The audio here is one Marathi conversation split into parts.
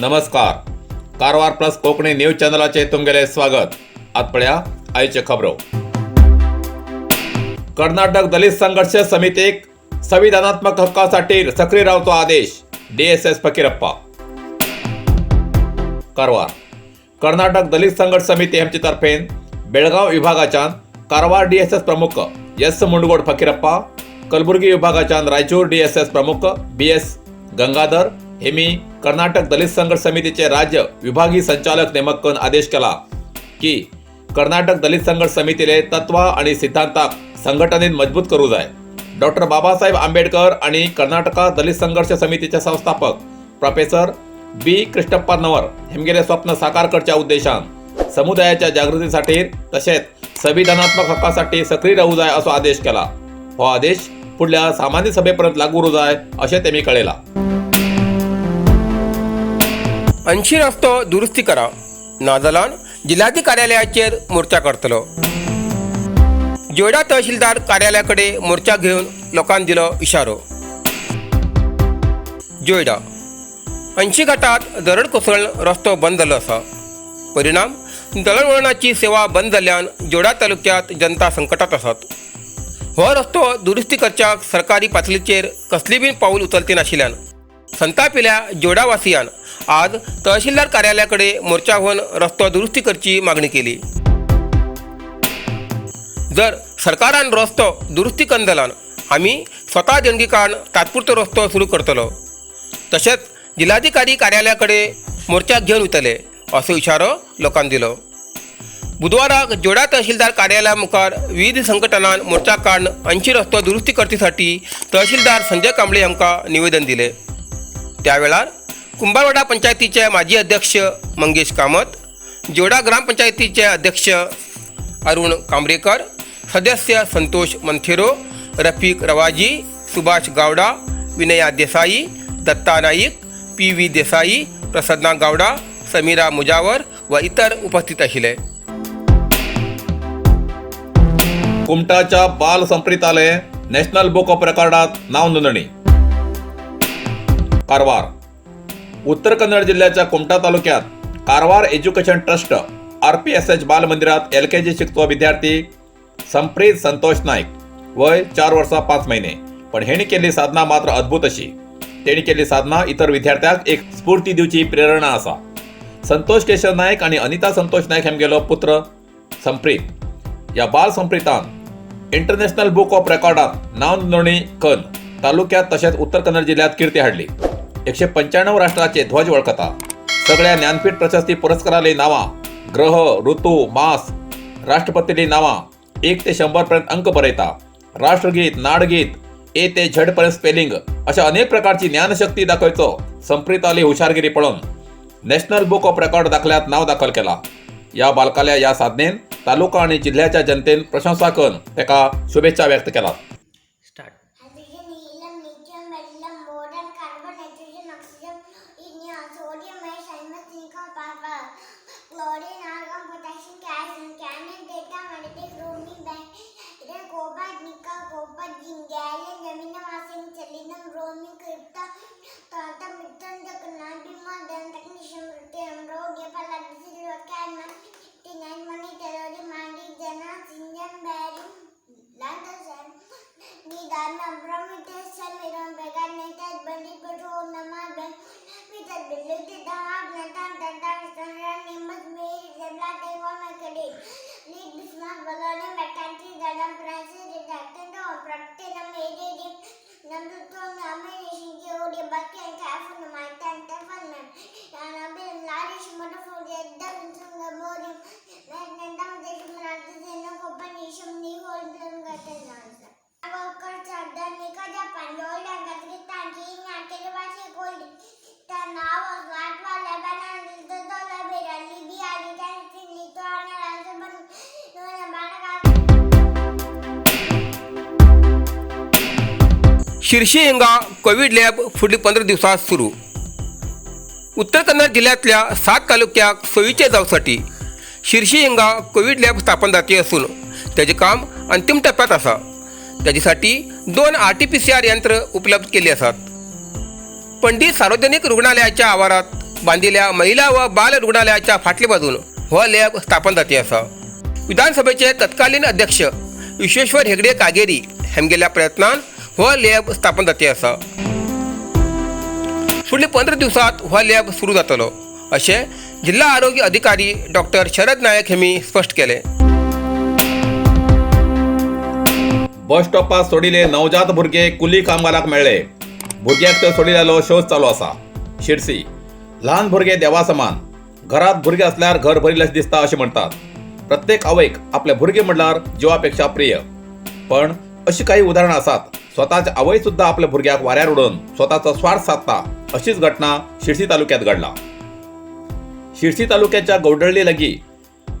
नमस्कार. कारवार प्लस कोकणी न्यूज चॅनलाचे तुमगेले स्वागत. आज पळया आयचे खबरो. कर्नाटक दलित संघर्ष समितीक संविधानात्मक हक्कासाठी सक्रिय रावचो आदेश. DSS फकीरप्पा. कारवार कर्नाटक दलित संघर्ष समिती हेमचे तर्फेन बेळगाव विभागाच्यान कारवार DSS प्रमुख S मुंडगोड फकीरप्पा, कलबुर्गी विभागाच्यान रायचूर DSS प्रमुख BS गंगाधर हेमी कर्नाटक दलित संघर्ष समितीचे राज्य विभागीय संचालक नेमक करून आदेश केला की कर्नाटक दलित संघर्ष समितीले तत्व आणि सिद्धांताक संघटनेत मजबूत करू जाय. डॉक्टर बाबासाहेब आंबेडकर आणि कर्नाटका दलित संघर्ष समितीचे संस्थापक प्रोफेसर B कृष्णप्पा नवर हेमगेले स्वप्न साकार करच्या उद्देशान समुदायाच्या जागृतीसाठी तसेच संविधानात्मक हक्कासाठी सक्रिय राहू जाय असो आदेश केला. हो आदेश पुढल्या सामान्य सभेपर्यंत लागू उरू जाय असे तेमी कळयला. 80 रस्तो दुरुस्ती करा नाजाल्यार जिल्हाधिकारी कार्यालयाचेर मोर्चा करतलो. जोयडा तहसीलदार कार्यालयाकडे मोर्चा घेऊन लोकांनी दिलो इशारो. जोयडा 80 घाटात दरड कोसळून रस्तो बंद जाल्लो आसा. परिणाम दळणवळणाची सेवा बंद जाल्ल्यान जोडा तालुक्यात जनता संकटात आसात. हो रस्तो दुरुस्ती करच्याक सरकारी पातळीचेर कसली बी पाऊल उचलती नाशिल्ल्यान संतापिल्ल्या जोडावासियान आज तहसीलदार कार्यालयाकडे मोर्चा घेऊन रस्तो दुरुस्ती करची मागणी केली. जर सरकारान रस्तो दुरुस्ती करून जाल्यार आम्ही स्वता देणगी काडून तात्पुरतो रस्तो सुरू करतलो. तशेंच जिल्हाधिकारी कार्यालयाकडे मोर्चा घेऊन वतले असो इशारो लोकांनी दिलो. बुधवाराक जोडा तहसीलदार कार्यालया मुखार विविध संघटनांन मोर्चा काडून 80 रस्तो दुरुस्ती करतीसाठी तहसीलदार संजय कांबळे हांकां निवेदन दिले. त्यावेळार कुंभारवाडा पंचायतीचे माजी अध्यक्ष मंगेश कामत, जोडा ग्रामपंचायतीचे अध्यक्ष अरुण कांबरेकर, सदस्य संतोष मंथेरो, रफीक रवाजी, सुभाष गावडा, विनया देसाई, दत्ता नाईक, PV देसाई, प्रसन्ना गावडा, समीरा मुजावर व इतर उपस्थित आशिल्ले. कुमटाच्या बाल संप्रीताले नॅशनल बुक ऑफ रेकॉर्डात नाव नोंदणी. कारवार उत्तर कन्नड जिल्ह्याच्या कुमटा तालुक्यात कारवार एज्युकेशन ट्रस्ट RPSH बाल मंदिरात LKG शिकतो विद्यार्थी संप्रीत संतोष नाईक, वय 4 वर्सां 5 महिने. पण हेणी केल्ली साधना मात्र अद्भुत अशी. तेणी केल्ली साधना इतर विद्यार्थ्यांक एक स्फूर्ती दिवची प्रेरणा आसा. संतोष केशव नाईक आणि अनिता संतोष नाईक हेमगेलो पुत्र संप्रीत या बाल संप्रीतान इंटरनॅशनल बुक ऑफ रेकॉर्डात नाव नोंदणी करून तालुक्यात तसेच उत्तर कन्नड जिल्ह्यात कीर्ती हाडली. 195 राष्ट्राचे ध्वज वळखता. सगळ्या ज्ञानपीठ प्रशस्ती पुरस्काराली नावां, ग्रह, ऋतू, मास, राष्ट्रपतीली नावां, 1 ते 100 पर्यंत अंक बरयता. राष्ट्रगीत, नाडगीत, A ते Z पर्यंत स्पेलिंग अशा अनेक प्रकारची ज्ञानशक्ती दाखयचो संप्रीताली हुशारगिरी पळोवन नॅशनल बुक ऑफ रेकॉर्ड दाखल्यात नाव दाखल केला. या बालकाल्या या साधनेन तालुका आणि जिल्ह्याच्या जनतेन प्रशंसा करून तेका शुभेच्छा व्यक्त केला. शिर्शी हिंगा कोविड लॅब फुडली 15 दिवसात सुरू. उत्तर कन्नड जिल्ह्यातल्या 7 तालुक्याक सोयीचे जावसाठी शिर्शी हिंगा कोविड लॅब स्थापन जावची असून त्याचे काम अंतिम टप्प्यात आसा. त्याच्यासाठी 2 RT-PCR यंत्र उपलब्ध केली असतात. पंडित सार्वजनिक रुग्णालयाच्या आवारात बांदिल्ल्या महिला व बाल रुग्णालयाच्या फाटले बाजून हो लॅब स्थापन जाती आसा. विधानसभेचे तत्कालीन अध्यक्ष विश्वेश्वर हेगडे कागेरी हेमगेल्या प्रयत्नान हो लॅब स्थापन जाती आसा. फुडल्या 15 दिवसात हो लॅब सुरू जातलो अशें जिल्हा आरोग्य अधिकारी डॉक्टर शरद नायक हेमी स्पष्ट केले. बस स्टॉपार सोडिल्ले नवजात भुरगे कुली कामगाराक मेळ्ळे. भुरग्याक तर सोडिल्लो शोध चालू आसा. शिरसी ल्हान भुरगे देवा समान. घरात भुरगे असल्यार घर भरिल्लें दिसता अशें म्हणटात. प्रत्येक आवयक आपले भुरगे म्हणल्यार जिवापेक्षा प्रिय. पण अशी काही उदाहरणां आसात. स्वताचे आवय सुद्धा आपल्या भुरग्याक वाऱ्यार उडोवन स्वताचो स्वार्थ साधता. अशीच घटना शिरसी तालुक्यात घडला. शिरसी तालुक्याच्या गौडळ्ळी लागीं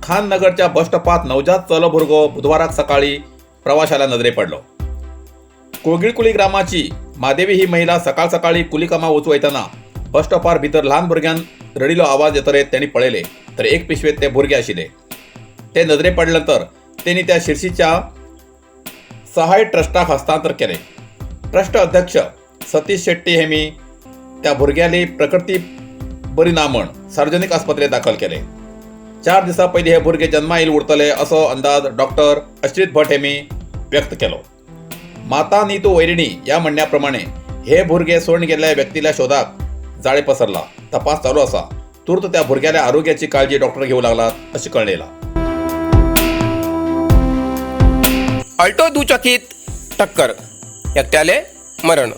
खान नगरच्या बस स्टॉपात नवजात चलो भुरगो बुधवाराक सकाळी प्रवाशाला नजरे पडलो. कोगिळकुली ग्रामाची मादेवी ही महिला सकाळ सकाळी कुली कामां वचूं वयतना बस स्टॉपार भितर ल्हान भुरग्यान रडिलो आवाज येतरे त्यांनी पळयले तर एक पिशवेत ते भुरगे आशिल्ले. ते नजरे पडल्यानंतर त्यांनी त्या शिरसीच्या सहाय ट्रस्टाक हस्तांतर केले. ट्रस्ट अध्यक्ष सतीश शेट्टी हेमी त्या भुरग्याली प्रकृती बरी ना म्हण सार्वजनिक आस्पत्रेत दाखल केले. 4 दिसां पयलीं हे भुरगे जन्मा येयले उरतले असो अंदाज डॉक्टर अश्रित भट हेमी व्यक्त केलो. माता नीतू वैरिणी या म्हणण्याप्रमाणे हे भुरगे सोडून गेल्ल्या व्यक्तील्या शोधाक जाळे पसरला. तपास चालू आसा. तूर्त त्या भुरग्याल्या आरोग्याची काळजी डॉक्टर घेऊ लागलात अशें कळयलां. अल्टो दुचाकीत टक्कर, एकट्याले मरण.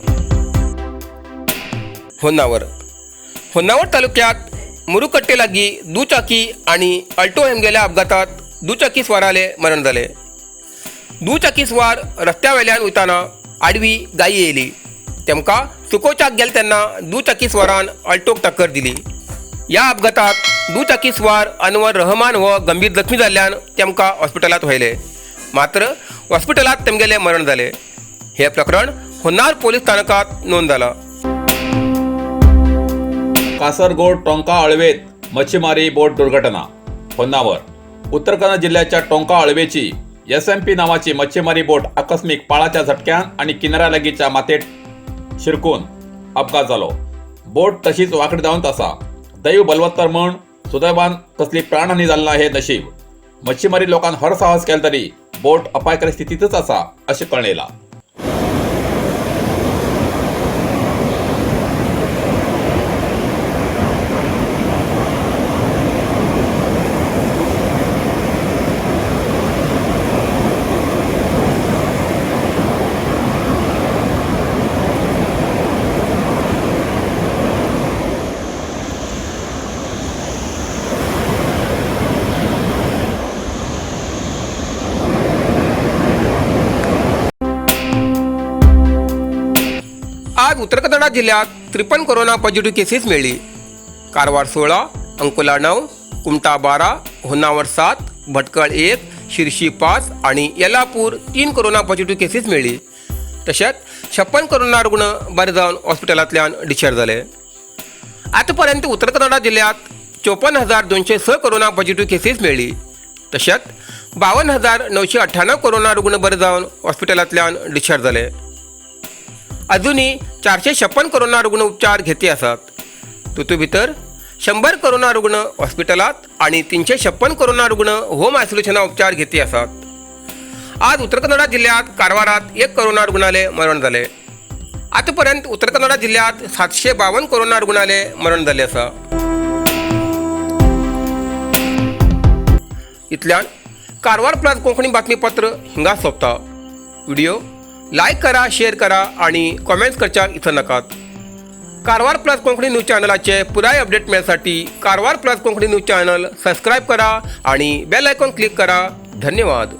होन्नावर तालुक्यात मुरुकट्टे लागीं दुचाकी आणि अल्टो हेमगेल्या अपघातात दुचाकी स्वाराले मरण जाले. दुचाकी स्वार रस्त्यावेल्यान वयताना आडवी गायी येयली. तेमकां चुकोवच्याक गेले तेन्ना दुचाकी स्वारान अल्टोक टक्कर दिली. या अपघातात दुचाकी स्वार अनवर रहमान हो गंभीर जखमी जाल्ल्यान तेमकां हॉस्पिटलात व्हयले. मात्र हॉस्पिटलात तेमगेले मरण जाले. हे प्रकरण होन्नावर पोलीस स्थानकात नोंद जाला. कासरगोड टोंका अळवेत मच्छीमारी बोट दुर्घटना. होन्नावर उत्तर कन्नड जिल्ह्याच्या टोंका अळवेची SMP नावाची मच्छीमारी बोट आकस्मिक पाळाच्या झटक्यान आणि किनाऱ्या लागींच्या मातेत शिरकून अपघात जालो. बोट तशीच वांकडी जावंत आसा. दैव बलवत्तर म्हण सुदैवान कसली प्राणहानी जालना हे नशीब. मच्छीमारी लोकांन हर साहस केले तरी बोट अपायकारी स्थितीतच आसा अशें कळयलां. आज उत्तर कन्नड जिल्ह्यात 53 कोरोना पॉझिटिव्ह केसेस मिळली. कारवार 16, अंकोला 9, कुमटा 12, होन्नावर 7, भटकळ 1, शिरशी 5 आणि येलापूर 3 कोरोना पॉझिटिव्ह केसेस मिळली. तशेंच 56 कोरोना रुग्ण बरे जावन हॉस्पिटलांतल्यान डिस्चार्ज जाले. आतापर्यंत उत्तर कन्नड जिल्ह्यात 54,206 कोरोना पॉझिटिव्ह केसेस मिळली. तशेंच 52,998 कोरोना रुग्ण बरे जावन हॉस्पिटलांतल्यान डिस्चार्ज जाले. अजूनही 456 कोरोना रुग्ण उपचार घेते आसात. तातूंत भितर 100 कोरोना रुग्ण हॉस्पिटलात आणि 356 कोरोना रुग्ण होम आयसोलेशना उपचार घेते आसात. आज उत्तर कन्नड जिल्ह्यात कारवारात 1 कोरोना रुग्णाले मरण जाले. आतापर्यंत उत्तर कन्नड जिल्ह्यात 752 कोरोना रुग्णाले मरण जाले आसा. इतल्यान कारवार प्लस कोंकणी बातमीपत्र हिंगा सोंपता. व्हिडिओ लाईक करा, शेअर करा आणि कॉमेंट्स करच्याक विसरू नकात. कारवार प्लस कोंकणी न्यूज चॅनलाचे पुराय अपडेट मिळण्यासाठी Karwar plus Konkani news channel subscribe करा आणि बेल आयकॉन क्लिक करा. धन्यवाद.